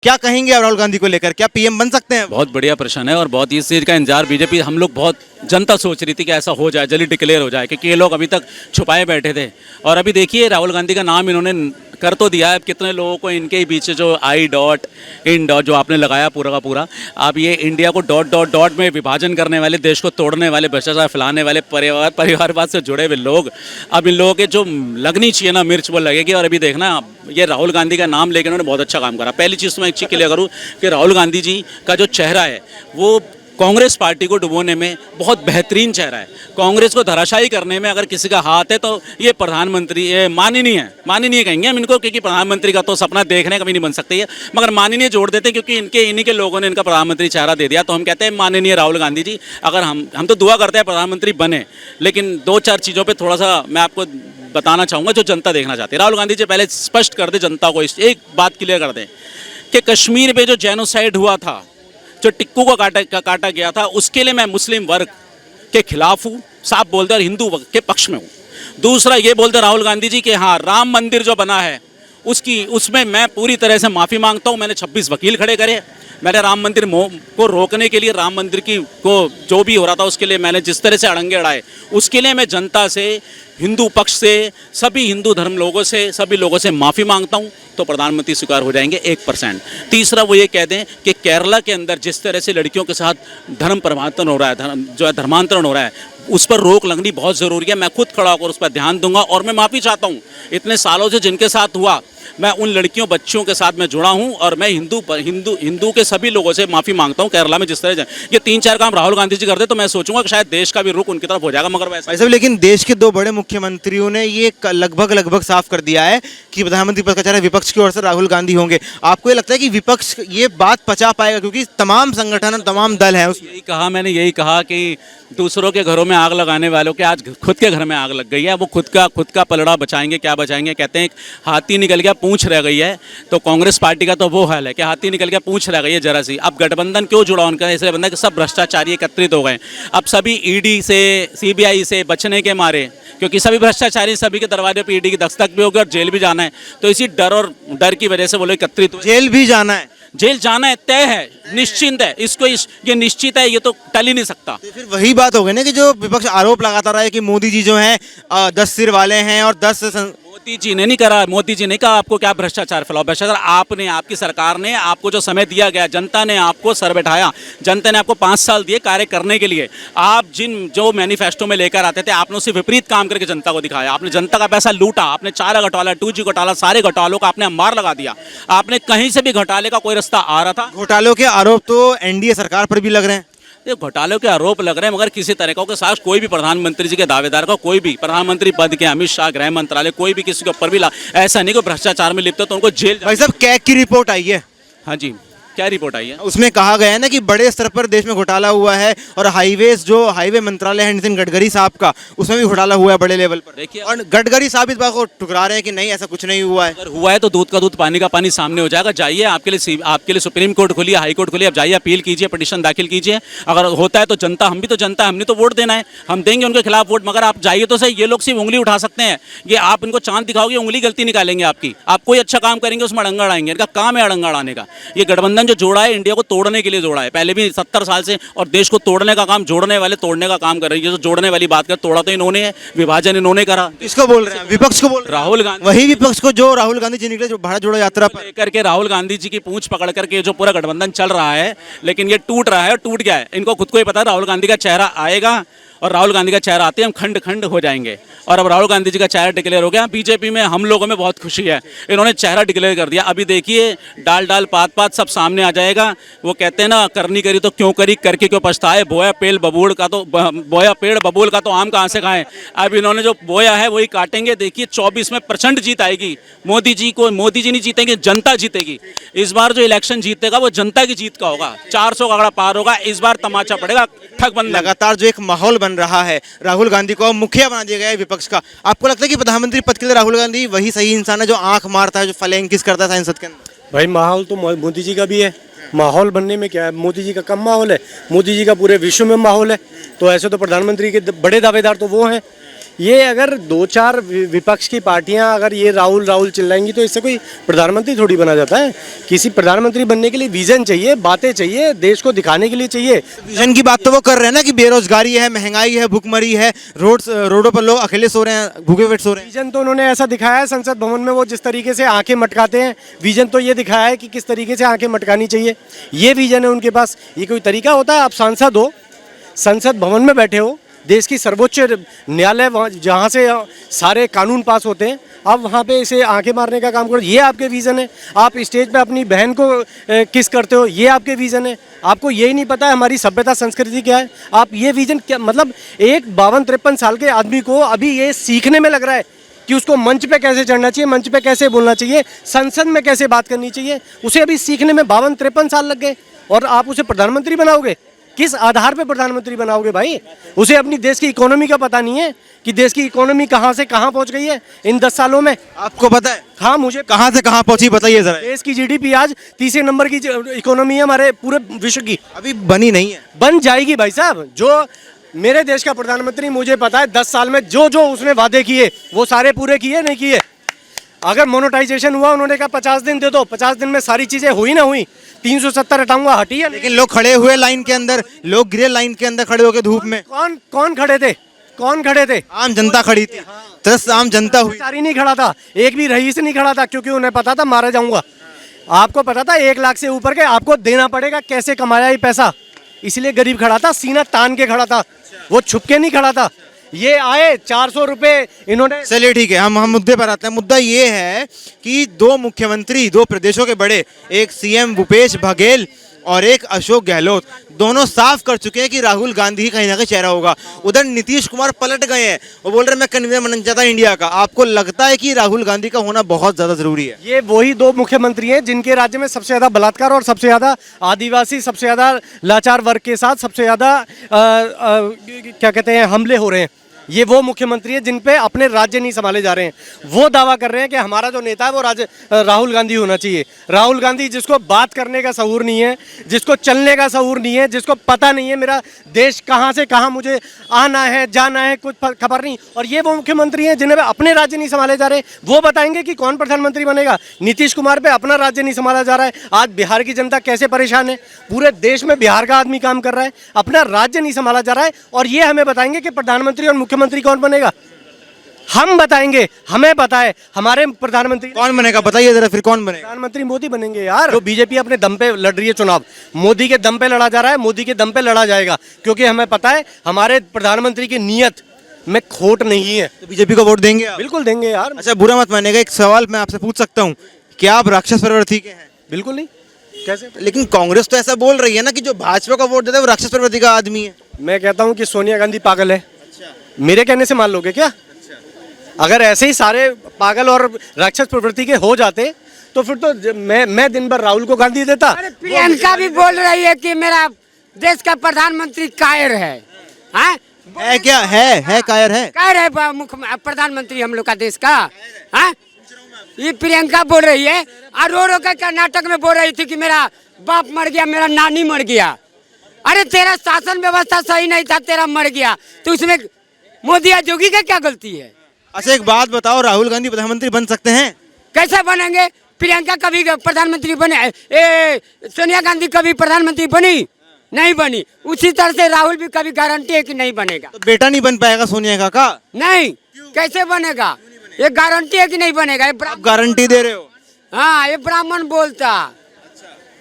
क्या कहेंगे आप राहुल गांधी को लेकर, क्या पीएम बन सकते हैं? बहुत बढ़िया प्रश्न है और बहुत इस चीज़ का इंतजार बीजेपी हम लोग बहुत जनता सोच रही थी कि ऐसा हो जाए, जल्दी डिक्लेयर हो जाए, क्योंकि ये लोग अभी तक छुपाए बैठे थे। और अभी देखिए राहुल गांधी का नाम इन्होंने कर तो दिया है। कितने लोगों को इनके ही पीछे जो आई डॉट इन डॉट जो आपने लगाया पूरा का पूरा, अब ये India co dot dot dot में विभाजन करने वाले, देश को तोड़ने वाले, भ्रष्टाचार फैलाने वाले, परिवारवाद से जुड़े हुए लोग, अब इन लोगों के जो लगनी चाहिए ना मिर्च वो लगेगी। और अभी देखना ये राहुल गांधी का नाम लेकर उन्होंने बहुत अच्छा काम करा। पहली चीज़ तो मैं एक चीज़ क्लियर करूँ कि राहुल गांधी जी का जो चेहरा है वो कांग्रेस पार्टी को डुबोने में बहुत बेहतरीन चेहरा है। कांग्रेस को धराशायी करने में अगर किसी का हाथ है तो ये प्रधानमंत्री माननीय कहेंगे हम इनको, क्योंकि प्रधानमंत्री का तो सपना देखने का भी नहीं बन सकते, मगर माननीय जोड़ देते क्योंकि इन्हीं के लोगों ने इनका प्रधानमंत्री चेहरा दे दिया। तो हम कहते हैं माननीय राहुल गांधी जी, अगर हम तो दुआ करते हैं प्रधानमंत्री बने, लेकिन दो चार चीज़ों पर थोड़ा सा मैं आपको बताना चाहूँगा जो जनता देखना चाहती है। राहुल गांधी जी पहले स्पष्ट कर दे जनता को, एक बात क्लियर कर दें कि कश्मीर में जो जेनोसाइड हुआ था, जो टिक्कू को काटा गया था, उसके लिए मैं मुस्लिम वर्ग के खिलाफ हूँ, साफ बोलते और हिंदू वर्ग के पक्ष में हूँ। दूसरा ये बोलते राहुल गांधी जी कि हाँ राम मंदिर जो बना है उसमें मैं पूरी तरह से माफ़ी मांगता हूँ। मैंने 26 वकील खड़े करे, मैंने राम मंदिर को रोकने के लिए, राम मंदिर को जो भी हो रहा था उसके लिए मैंने जिस तरह से अड़ंगे अड़ाए, उसके लिए मैं जनता से, हिंदू पक्ष से, सभी हिंदू धर्म लोगों से, सभी लोगों से माफ़ी मांगता हूँ। तो प्रधानमंत्री स्वीकार हो जाएंगे 1%। तीसरा वो ये कह दें कि केरला के अंदर जिस तरह से लड़कियों के साथ धर्म परिवर्तन हो रहा है, धर्मांतरण हो रहा है, उस पर रोक लगनी बहुत ज़रूरी है। मैं खुद खड़ा होकर उस पर ध्यान दूंगा और मैं माफ़ी चाहता हूँ इतने सालों से जिनके साथ हुआ। मैं उन लड़कियों बच्चियों के साथ मैं जुड़ा हूँ और मैं हिंदू के सभी लोगों से माफ़ी मांगता हूँ। केरला में जिस तरह ये 3-4 काम राहुल गांधी जी करते तो मैं सोचूंगा कि शायद देश का भी रुख उनकी तरफ हो जाएगा, मगर वैसा भाई साहब लेकिन देश के दो बड़े मुख्यमंत्रियों ने ये लगभग साफ कर दिया है कि प्रधानमंत्री पद का चेहरा विपक्ष की ओर से राहुल गांधी होंगे। आपको ये लगता है कि विपक्ष ये बात पचा पाएगा, क्योंकि तमाम संगठन, तमाम दल हैं मैंने यही कहा कि दूसरों के घरों में आग लगाने वालों के आज खुद के घर में आग लग गई है। वो खुद का पलड़ा बचाएंगे, क्या बचाएंगे? कहते हैं हाथी निकल गया पूंछ रह गई है। तो कांग्रेस पार्टी का तो वो हाल है कि हाथी निकल गया पूंछ रह गई है जरा सी। अब गठबंधन क्यों जुड़ा उनका? इसलिए बंदा कि सब भ्रष्टाचारी एकत्रित हो गए। अब सभी ईडी से, सीबीआई से बचने के मारे, क्योंकि सभी भ्रष्टाचारी सभी के दरवाजे पर ईडी की दस्तक भी होगी और जेल भी जाना है, तो इसी डर की वजह से वो लोग एकत्रित हुए। जेल भी जाना है, जेल जाना है, तय है, निश्चिंत है, ये निश्चित है, ये तो टल ही नहीं सकता। तो फिर वही बात हो गई ना कि जो विपक्ष आरोप लगाता रहा है कि मोदी जी जो हैं 10 सिर वाले हैं और 10 मोदी जी ने नहीं करा, मोदी जी ने कहा आपको क्या भ्रष्टाचार फैलाओ। भ्रष्टाचार आपने, आपकी सरकार ने, आपको जो समय दिया गया, जनता ने आपको सर बैठाया, जनता ने आपको 5 साल दिए कार्य करने के लिए। आप जो मैनिफेस्टो में लेकर आते थे, आपने उससे विपरीत काम करके जनता को दिखाया। आपने जनता का पैसा लूटा, आपने चारा घोटाला, 2G घोटाला, सारे घोटालों का आपने अंबार लगा दिया। आपने कहीं से भी घोटाले का कोई रास्ता आ रहा था? घोटालों के आरोप तो एनडीए सरकार पर भी लग रहे हैं। ये घोटालों के आरोप लग रहे हैं, मगर किसी तरीकों के साथ कोई भी प्रधानमंत्री जी के दावेदार का, कोई भी प्रधानमंत्री पद के, अमित शाह, गृह मंत्रालय, कोई भी किसी के ऊपर भी ऐसा नहीं कि भ्रष्टाचार में लिप्त है तो उनको जेल। भाई साहब कैग की रिपोर्ट आई है। हाँ जी, क्या रिपोर्ट आई है? उसमें कहा गया है ना कि बड़े स्तर पर देश में घोटाला हुआ है और हाईवे मंत्रालय है नितिन गडकरी साहब का, उसमें भी घोटाला हुआ है बड़े लेवल पर। देखिए, और गडकरी साहब इस बात को ठुकरा रहे हैं कि नहीं ऐसा कुछ नहीं हुआ है। अगर हुआ है तो दूध का दूध पानी का पानी सामने हो जाएगा। जाइए, आपके लिए सुप्रीम कोर्ट खुली है, हाई कोर्ट खुली है, अब जाइए अपील कीजिए, पिटीशन दाखिल कीजिए। अगर होता है तो जनता, हम भी तो जनता, हमने तो वोट देना है, हम देंगे उनके खिलाफ वोट। मगर आप जाइए तो सही, ये लोग सिर्फ उंगली उठा सकते हैं। ये आप इनको चांद दिखाओगे, उंगली गलती निकालेंगे आपकी। आप कोई अच्छा काम करेंगे उसमें अड़ंगा अड़ाएंगे, इनका काम है अड़ंगा अड़ाने का। ये गठबंधन जो जोड़ा है इंडिया को तोड़ने के लिए जोड़ा है, पहले भी 70 साल से, और देश को तोड़ने का काम जोड़ने वाले तोड़ने का काम कर रही है। जो जोड़ने वाली बात कर, तोड़ा तो इन्होंने है, विभाजन इन्होंने करा। इसको बोल रहे हैं, विपक्ष को बोल रहे हैं। राहुल गांधी, वही विपक्ष को जो राहुल गांधी जी निकले, जो भारत जोड़ो यात्रा पर लेकर के राहुल गांधी जी की पूंछ पकड़ करके जो पूरा गठबंधन चल रहा है, लेकिन ये टूट रहा है और टूट गया है। इनको खुद को ही पता है राहुल गांधी का चेहरा आएगा, और राहुल गांधी का चेहरा आते ही हम खंड खंड हो जाएंगे। और अब राहुल गांधी जी का चेहरा डिक्लेयर हो गया। बीजेपी में हम लोगों में बहुत खुशी है, इन्होंने चेहरा डिक्लेयर कर दिया। अभी देखिए डाल पात सब सामने आ जाएगा। वो कहते हैं ना, करनी करी तो क्यों करी, करके क्यों पछताए, बोया पेड़ बबूल का तो आम कहाँ से खाएं। अब इन्होंने जो बोया है वही काटेंगे। देखिए 24 में प्रचंड जीत आएगी। मोदी जी नहीं जीतेंगे, जनता जीतेगी। इस बार जो इलेक्शन जीतेगा वो जनता की जीत का होगा। 400 का आंकड़ा पार होगा। इस बार तमाचा पड़ेगा ठग बंद। लगातार जो एक माहौल बन रहा है, राहुल गांधी को मुखिया बना दिया गया है विपक्ष का। आपको लगता है कि प्रधानमंत्री पद के लिए राहुल गांधी वही सही इंसान है जो आंख मारता है, जो फलेंग किस करता है संसद के अंदर? भाई माहौल तो मोदी जी का भी है। माहौल बनने में क्या है, मोदी जी का कम माहौल है, मोदी जी का पूरे विश्व में माहौल है। तो ऐसे तो प्रधानमंत्री के बड़े दावेदार तो वो हैं। ये अगर दो चार विपक्ष की पार्टियां अगर ये राहुल राहुल चिल्लाएंगी तो इससे कोई प्रधानमंत्री थोड़ी बना जाता है। किसी प्रधानमंत्री बनने के लिए विजन चाहिए, बातें चाहिए, देश को दिखाने के लिए चाहिए। विजन की बात तो वो कर रहे हैं ना कि बेरोजगारी है, महंगाई है, भुखमरी है, रोडों पर लोग अकेले सो रहे हैं, भूखे पेट सो रहे हैं। विजन तो उन्होंने ऐसा दिखाया है संसद भवन में, वो जिस तरीके से आंखें मटकाते हैं, विजन तो ये दिखाया है कि किस तरीके से आंखें मटकानी चाहिए, ये विजन है उनके पास। ये कोई तरीका होता है? आप सांसद हो, संसद भवन में बैठे हो, देश की सर्वोच्च न्यायालय जहाँ से सारे कानून पास होते हैं, आप वहाँ पे इसे आंखें मारने का काम करो, ये आपके विजन है। आप स्टेज पे अपनी बहन को किस करते हो, ये आपके विजन है। आपको यही नहीं पता है हमारी सभ्यता संस्कृति क्या है। आप ये विजन क्या, मतलब एक 52-53 साल के आदमी को अभी ये सीखने में लग रहा है कि उसको मंच पे कैसे चढ़ना चाहिए, मंच पे कैसे बोलना चाहिए, संसद में कैसे बात करनी चाहिए, उसे अभी सीखने में 52-53 साल लग गए और आप उसे प्रधानमंत्री बनाओगे? किस आधार पे प्रधानमंत्री बनाओगे भाई? उसे अपनी देश की इकोनॉमी का पता नहीं है कि देश की इकोनॉमी कहाँ से कहाँ पहुँच गई है इन 10 सालों में। आपको पता है? हाँ, मुझे कहाँ से कहाँ पहुंची बताइए जरा। देश की जीडीपी आज तीसरे नंबर की इकोनॉमी है हमारे पूरे विश्व की। अभी बनी नहीं है। बन जाएगी भाई साहब। जो मेरे देश का प्रधानमंत्री, मुझे पता है 10 साल में जो जो उसने वादे किए वो सारे पूरे किए नहीं किए। अगर मोनेटाइजेशन हुआ, उन्होंने कहा 50 दिन दे दो, 50 दिन में सारी चीजें हुई ना हुई, 370 हटाऊंगा, हटी है। लेकिन लोग खड़े हुए लाइन के अंदर, लोग गिरे लाइन के अंदर खड़े होकर धूप में। कौन खड़े थे? कौन खड़े थे? आम जनता खड़ी थी, 10 आम जनता हुई। सारी नहीं खड़ा था, एक भी रईस नहीं खड़ा था, क्योंकि उन्हें पता था मारा जाऊंगा। आपको पता था 1 लाख से ऊपर के आपको देना पड़ेगा, कैसे कमाया ये पैसा, इसलिए गरीब खड़ा था, सीना तान के खड़ा था, वो छुप के नहीं खड़ा था। ये आए 400 रुपए इन्होंने। चलिए ठीक है, हम मुद्दे पर आते हैं। मुद्दा ये है कि दो मुख्यमंत्री, दो प्रदेशों के बड़े, एक सीएम भूपेश बघेल और एक अशोक गहलोत, दोनों साफ कर चुके हैं कि राहुल गांधी ही कहीं ना कहीं चेहरा होगा। उधर नीतीश कुमार पलट गए हैं, वो बोल रहे हैं मैं कन्वीनर बनना चाहता इंडिया का। आपको लगता है कि राहुल गांधी का होना बहुत ज्यादा जरूरी है? ये वही दो मुख्यमंत्री हैं जिनके राज्य में सबसे ज्यादा बलात्कार और सबसे ज्यादा आदिवासी, सबसे ज्यादा लाचार वर्ग के साथ सबसे ज्यादा क्या कहते हैं हमले हो रहे हैं। ये वो मुख्यमंत्री है जिन पे अपने राज्य नहीं संभाले जा रहे हैं। वो दावा कर रहे हैं कि हमारा जो नेता है वो राहुल गांधी होना चाहिए। राहुल गांधी जिसको बात करने का शऊर नहीं है, जिसको चलने का शऊर नहीं है, जिसको पता नहीं है मेरा देश कहाँ से कहाँ मुझे आना है जाना है, कुछ खबर नहीं। और ये वो मुख्यमंत्री हैं जिन्हें अपने राज्य नहीं संभाले जा रहे। वो बताएंगे कि कौन प्रधानमंत्री बनेगा। नीतीश कुमार पे अपना राज्य नहीं संभाला जा रहा है। आज बिहार की जनता कैसे परेशान है, पूरे देश में बिहार का आदमी काम कर रहा है, अपना राज्य नहीं संभाला जा रहा है। और ये हमें बताएंगे कि प्रधानमंत्री और मुख्यमंत्री कौन बनेगा। हम बताएंगे, हमें पता है हमारे प्रधानमंत्री कौन बनेगा, बताइए जरा फिर कौन बनेगा? प्रधानमंत्री मोदी बनेंगे यार। जो बीजेपी अपने दम पे लड़ रही है चुनाव, मोदी के दम पे लड़ा जा रहा है, मोदी के दम पे लड़ा जाएगा, क्योंकि हमें पता है हमारे प्रधानमंत्री की नीयत में खोट नहीं है। तो बीजेपी को वोट देंगे आप? बिल्कुल देंगे यार। अच्छा, बुरा मत मानिएगा, एक सवाल मैं आपसे पूछ सकता हूँ, क्या आप राक्षस प्रवृत्ति के हैं? बिल्कुल नहीं। कैसे? लेकिन कांग्रेस तो ऐसा बोल रही है ना कि जो भाजपा को वोट देता है वो राक्षस प्रवृत्ति का आदमी है। मैं कहता हूँ कि सोनिया गांधी पागल है। मेरे कहने से मान लोगे क्या? अगर ऐसे ही सारे पागल और राक्षस प्रवृत्ति के हो जाते तो फिर तो मैं दिन भर राहुल को गांधी देता। प्रियंका भी बोल रही है कि मेरा देश का प्रधानमंत्री कायर है। हाँ? है क्या? है कायर है? कायर है मुख्य प्रधानमंत्री हम लोग का देश का। हाँ? ये प्रियंका बोल रही है और रो रो कर नाटक में बोल रही थी कि मेरा बाप मर गया, मेरा नानी मर गया। अरे तेरा शासन व्यवस्था सही नहीं था, तेरा मर गया, तो उसमें मोदी या जोगी का क्या गलती है? अच्छा, एक बात बताओ, राहुल गांधी प्रधानमंत्री बन सकते हैं? कैसे बनेंगे? प्रियंका कभी प्रधानमंत्री बने, सोनिया गांधी कभी प्रधानमंत्री बनी नहीं बनी, उसी तरह से राहुल भी कभी गारंटी है कि नहीं बनेगा। तो बेटा नहीं बन पाएगा सोनिया का? नहीं, कैसे बनेगा? ये गारंटी है कि नहीं बनेगा? आप गारंटी दे रहे हो? हाँ, ये ब्राह्मण बोलता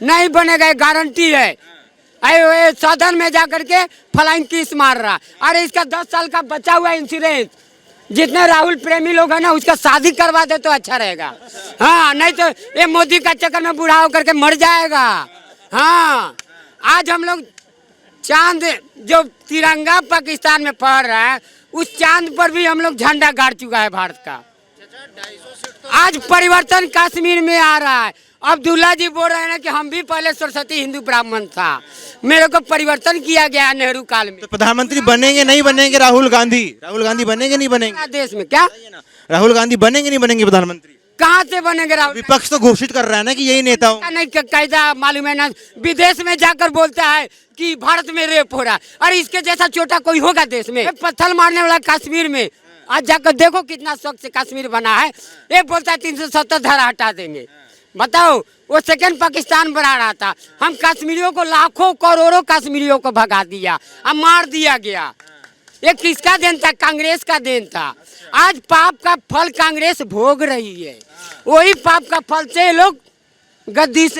नहीं बनेगा, ये गारंटी है। अरे सदन में जाकर के फ्लाइंग किस मार रहा। अरे इसका 10 साल का बचा हुआ इंश्योरेंस, जितने राहुल प्रेमी लोग हैं ना उसका शादी करवा दे तो अच्छा रहेगा। हाँ, नहीं तो ये मोदी का चक्कर में बूढ़ा होकर के मर जाएगा। हाँ, आज हम लोग चांद, जो तिरंगा पाकिस्तान में फहर रहा है, उस चांद पर भी हम लोग झंडा गाड़ चुका है भारत का। आज परिवर्तन कश्मीर में आ रहा है। अब्दुल्ला जी बोल रहे हैं ना कि हम भी पहले सरस्वती हिंदू ब्राह्मण था, मेरे को परिवर्तन किया गया नेहरू काल में। तो प्रधानमंत्री बनेंगे नहीं बनेंगे राहुल गांधी? राहुल गांधी बनेंगे नहीं बनेंगे देश में? क्या राहुल गांधी बनेंगे नहीं बनेंगे प्रधानमंत्री? कहाँ से बनेंगे राहुल? विपक्ष तो घोषित कर रहा है ना कि यही नेता हो। नहीं कायदा मालूम है ना, विदेश में जाकर बोलता है कि भारत में रेप हो रहा है। अरे इसके जैसा छोटा कोई होगा देश में? पत्थर मारने वाला कश्मीर में आज जाकर देखो कितना शौक से कश्मीर बना है। ये बोलता है 370 धारा हटा देंगे। बताओ, वो सेकंड पाकिस्तान बना रहा था। हम कश्मीरियों को, लाखों करोड़ों कश्मीरियों को भगा दिया, अब मार दिया गया। ये किसका देन था? कांग्रेस का देन था। आज पाप का फल कांग्रेस भोग रही है। वही पाप का फल से लोग गद्दी से